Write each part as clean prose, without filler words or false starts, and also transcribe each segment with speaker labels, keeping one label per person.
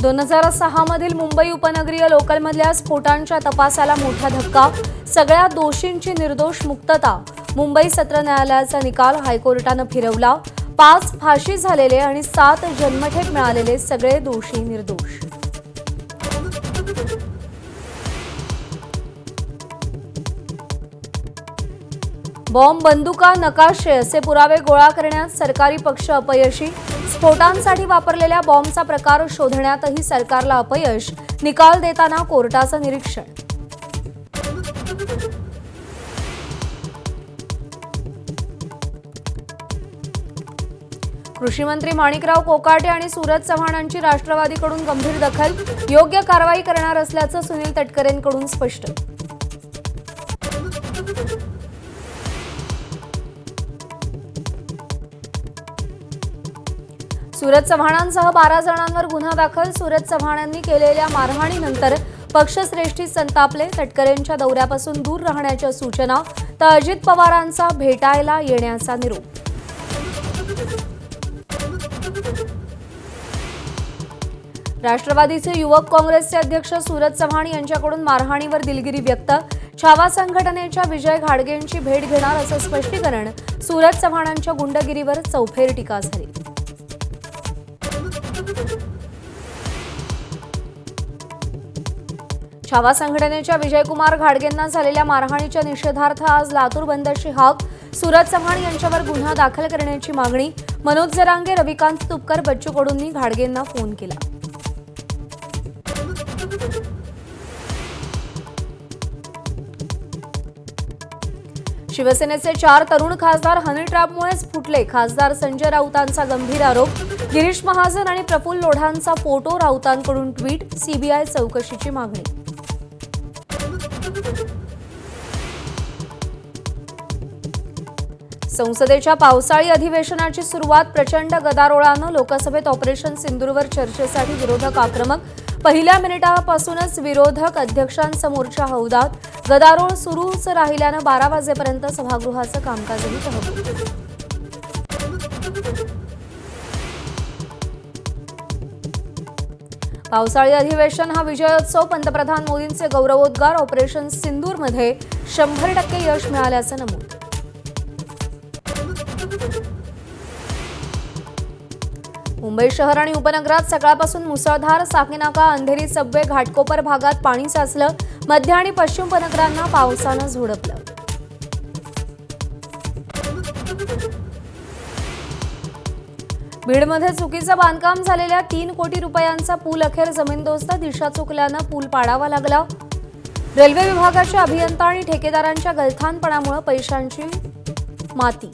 Speaker 1: 2006 मधील मुंबई उपनगरीय लोकलमधल्या स्फोटांच्या तपासाला मोठा धक्का। सगळ्या दोषींची निर्दोष मुक्तता। मुंबई सत्र न्यायालयाचा निकाल हायकोर्टाने फिरवला। 5 फाशी झालेले आणि 7 जन्मठेप मिळालेले सगळे दोषी निर्दोष। बॉम्ब, बंदुका, नकाशे असे पुरावे गोळा करण्यात सरकारी पक्ष अपयशी। स्फोटांसाठी वापरलेल्या बॉम्बचा प्रकार शोधण्यातही सरकारला अपयश। निकाल देताना कोर्टाचं निरीक्षण। कृषी मंत्री माणिकराव कोकाटे आणि सूरज चव्हाणांची राष्ट्रवादीकडून गंभीर दखल। योग्य कारवाई करणार असल्याचं सुनील तटकरेंकडून स्पष्ट। सूरज चव्हाणांसह 12 जणांवर गुन्हा दाखल। सूरज चव्हाणांनी केलेल्या मारहाणीनंतर पक्षश्रेष्ठी संतापले। तटकरेंच्या दौऱ्यापासून दूर राहण्याच्या सूचना, तर अजित पवारांचा भेटायला येण्याचा निरोप। राष्ट्रवादीचे युवक काँग्रेसचे अध्यक्ष सूरज चव्हाण यांच्याकडून मारहाणीवर दिलगिरी व्यक्त। छावा संघटनेच्या विजय घाडगेंची भेट घेणार असं स्पष्टीकरण। सूरज चव्हाणांच्या गुंडगिरीवर चौफेर टीका झाली। छावा संघटनेच्या विजयकुमार घाडगेंना झालेल्या मारहाणीच्या निषेधार्थ आज लातूर बंदची हाक। सूरज चव्हाण यांच्यावर गुन्हा दाखल करण्याची मागणी। मनोज जरांगे, रविकांत तुपकर, बच्चू कडूंनी घाडगेंना फोन केला। शिवसेनेचे 4 तरुण खासदार हनी ट्रॅपमुळेच फुटले। खासदार संजय राऊतांचा गंभीर आरोप। गिरीश महाजन आणि प्रफुल्ल लोढांचा फोटो, राऊतांकडून ट्विट। सीबीआय चौकशीची मागणी। संसदेच्या पावसाळी अधिवेशनाची सुरुवात प्रचंड गदारोळानं। लोकसभेत ऑपरेशन सिंदूरवर चर्चेसाठी विरोधक आक्रमक। पहिल्या मिनिटापासूनच विरोधक अध्यक्षांसमोरच्या हौदात। गदारोळ सुरूच राहिल्यानं 12 वाजेपर्यंत सभागृहाचं कामकाजही तहकूब। पावसाळी अधिवेशन हा विजयोत्सव। पंतप्रधान मोदींचे गौरवोद्गार। ऑपरेशन सिंदूरमध्ये 100% यश मिळाल्याचं नमूद। मुंबई शहर आणि उपनगरात सकाळपासून मुसळधार। साकीनाका, अंधेरी, सबवे, घाटकोपर भागात पाणी साचलं। मध्य आणि पश्चिम उपनगरांना पावसानं झोडपलं। बीडमध्ये चुकीचं बांधकाम झालेल्या 3 कोटी रुपयांचा पूल अखेर जमीनदोस्त। दिशा चुकल्यानं पूल पाडावा लागला। रेल्वे विभागाच्या अभियंता आणि ठेकेदारांच्या गलथानपणामुळे पैशांची माती।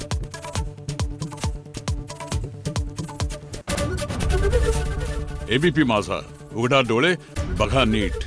Speaker 2: एबीपी माझा, उघडा डोळे बघा नीट।